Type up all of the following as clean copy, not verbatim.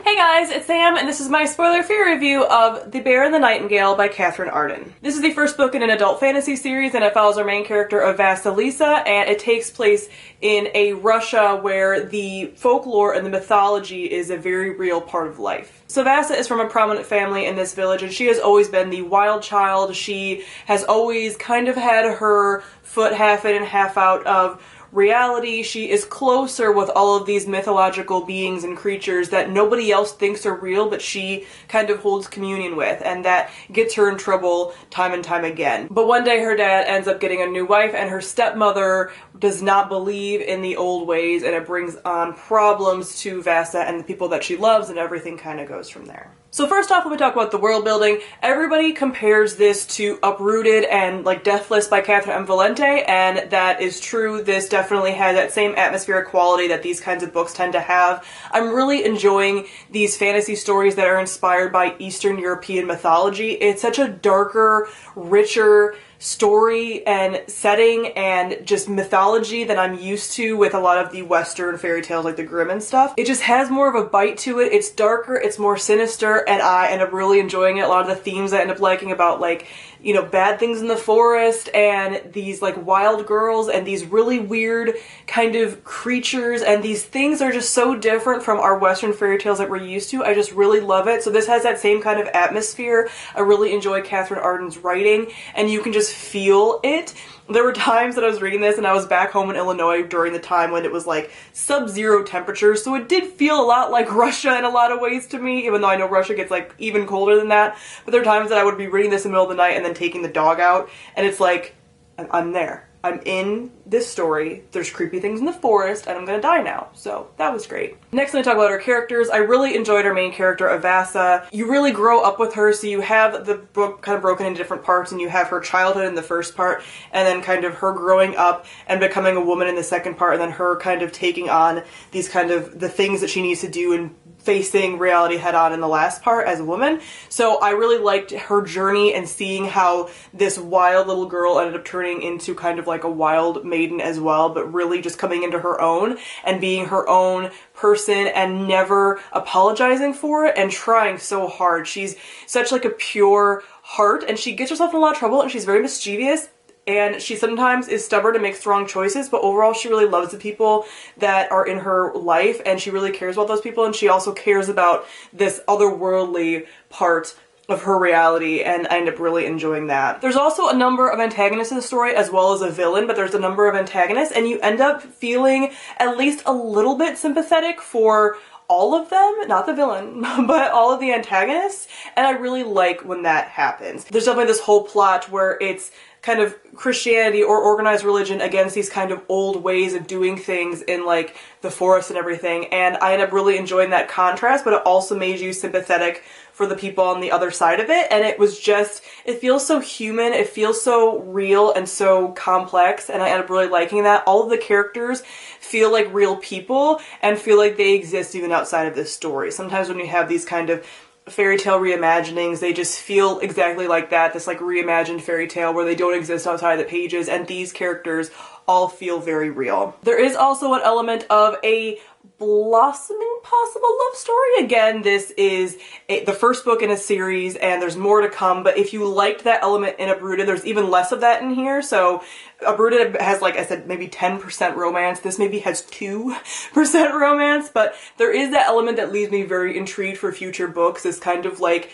Hey guys, it's Sam, and this is my spoiler-free review of The Bear and the Nightingale by Katherine Arden. This is the first book in an adult fantasy series, and it follows our main character of Vasilisa, and it takes place in a Russia where the folklore and the mythology is a very real part of life. So Vasa is from a prominent family in this village, and she has always been the wild child. She has always kind of had her foot half in and half out of reality. She is closer with all of these mythological beings and creatures that nobody else thinks are real, but she kind of holds communion with, and that gets her in trouble time and time again. But one day her dad ends up getting a new wife, and her stepmother does not believe in the old ways, and it brings on problems to Vasa and the people that she loves, and everything kind of goes from there. So first off, when we talk about the world building, everybody compares this to Uprooted and like Deathless by Catherine M. Valente, and that is true. This definitely has that same atmospheric quality that these kinds of books tend to have. I'm really enjoying these fantasy stories that are inspired by Eastern European mythology. It's such a darker, richer story and setting and just mythology that I'm used to with a lot of the Western fairy tales like the Grimm and stuff. It just has more of a bite to it. It's darker, it's more sinister, and I end up really enjoying it. A lot of the themes I end up liking about, like, you know, bad things in the forest and these like wild girls and these really weird kind of creatures, and these things are just so different from our Western fairy tales that we're used to. I just really love it. So this has that same kind of atmosphere. I really enjoy Katherine Arden's writing, and you can just feel it. There were times that I was reading this and I was back home in Illinois during the time when it was like sub-zero temperatures, so it did feel a lot like Russia in a lot of ways to me, even though I know Russia gets like even colder than that. But there are times that I would be reading this in the middle of the night and then taking the dog out, and it's like, I'm there. I'm in this story, there's creepy things in the forest, and I'm gonna die now. So that was great. Next, I'm gonna talk about our characters. I really enjoyed our main character, Avasa. You really grow up with her, so you have the book kind of broken into different parts, and you have her childhood in the first part, and then kind of her growing up and becoming a woman in the second part, and then her kind of taking on these kind of the things that she needs to do and facing reality head on in the last part as a woman. So I really liked her journey and seeing how this wild little girl ended up turning into kind of like a wild maiden as well, but really just coming into her own and being her own person and never apologizing for it and trying so hard. She's such like a pure heart, and she gets herself in a lot of trouble, and she's very mischievous. And she sometimes is stubborn and makes wrong choices, but overall she really loves the people that are in her life, and she really cares about those people, and she also cares about this otherworldly part of her reality, and I end up really enjoying that. There's also a number of antagonists in the story as well as a villain, but there's a number of antagonists, and you end up feeling at least a little bit sympathetic for all of them, not the villain, but all of the antagonists, and I really like when that happens. There's definitely this whole plot where it's kind of Christianity or organized religion against these kind of old ways of doing things in like the forest and everything, and I end up really enjoying that contrast, but it also made you sympathetic for the people on the other side of it, and it was just, it feels so human, it feels so real and so complex, and I end up really liking that. All of the characters feel like real people and feel like they exist even outside of this story. Sometimes when you have these kind of fairy tale reimaginings, they just feel exactly like that, this like reimagined fairy tale where they don't exist outside of the pages, and these characters all feel very real. There is also an element of a blossoming possible love story. Again, this is the first book in a series and there's more to come, but if you liked that element in Uprooted, there's even less of that in here. So Uprooted has, like I said, maybe 10% romance. This maybe has 2% romance, but there is that element that leaves me very intrigued for future books, this kind of like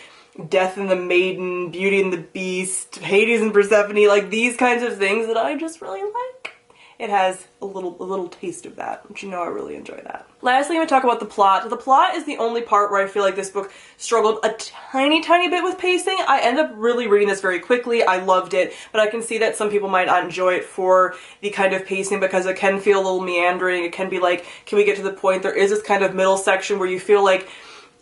Death and the Maiden, Beauty and the Beast, Hades and Persephone, like these kinds of things that I just really like. It has a little taste of that, which, you know, I really enjoy that. Lastly, I'm going to talk about the plot. The plot is the only part where I feel like this book struggled a tiny bit with pacing. I end up really reading this very quickly. I loved it, but I can see that some people might not enjoy it for the kind of pacing because it can feel a little meandering. It can be like, can we get to the point? There is this kind of middle section where you feel like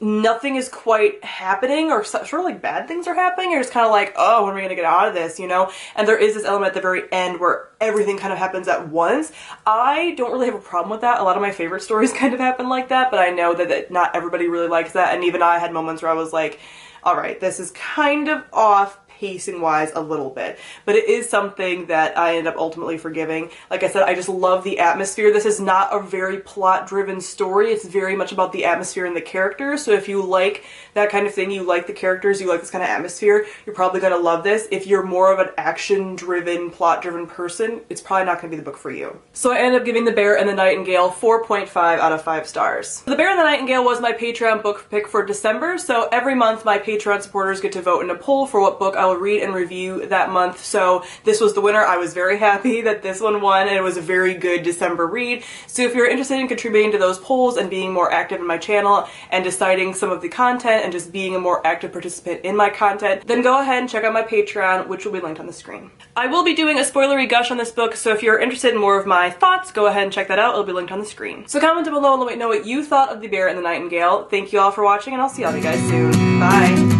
nothing is quite happening, or sort of like bad things are happening. You're just kind of like, oh, when are we gonna get out of this, you know? And there is this element at the very end where everything kind of happens at once. I don't really have a problem with that. A lot of my favorite stories kind of happen like that, but I know that not everybody really likes that, and even I had moments where I was like, all right, this is kind of off pacing wise a little bit, but it is something that I end up ultimately forgiving. Like I said, I just love the atmosphere. This is not a very plot driven story. It's very much about the atmosphere and the characters. So if you like that kind of thing, you like the characters, you like this kind of atmosphere, you're probably going to love this. If you're more of an action driven, plot driven person, it's probably not going to be the book for you. So I ended up giving The Bear and the Nightingale 4.5 out of 5 stars. The Bear and the Nightingale was my Patreon book pick for December, so every month my Patreon supporters get to vote in a poll for what book I will read and review that month. So this was the winner. I was very happy that this one won, and it was a very good December read. So if you're interested in contributing to those polls and being more active in my channel and deciding some of the content and just being a more active participant in my content, then go ahead and check out my Patreon, which will be linked on the screen. I will be doing a spoilery gush on this book, so if you're interested in more of my thoughts, go ahead and check that out. It'll be linked on the screen. So comment down below and let me know what you thought of The Bear and the Nightingale. Thank you all for watching, and I'll see all of you guys soon. Bye!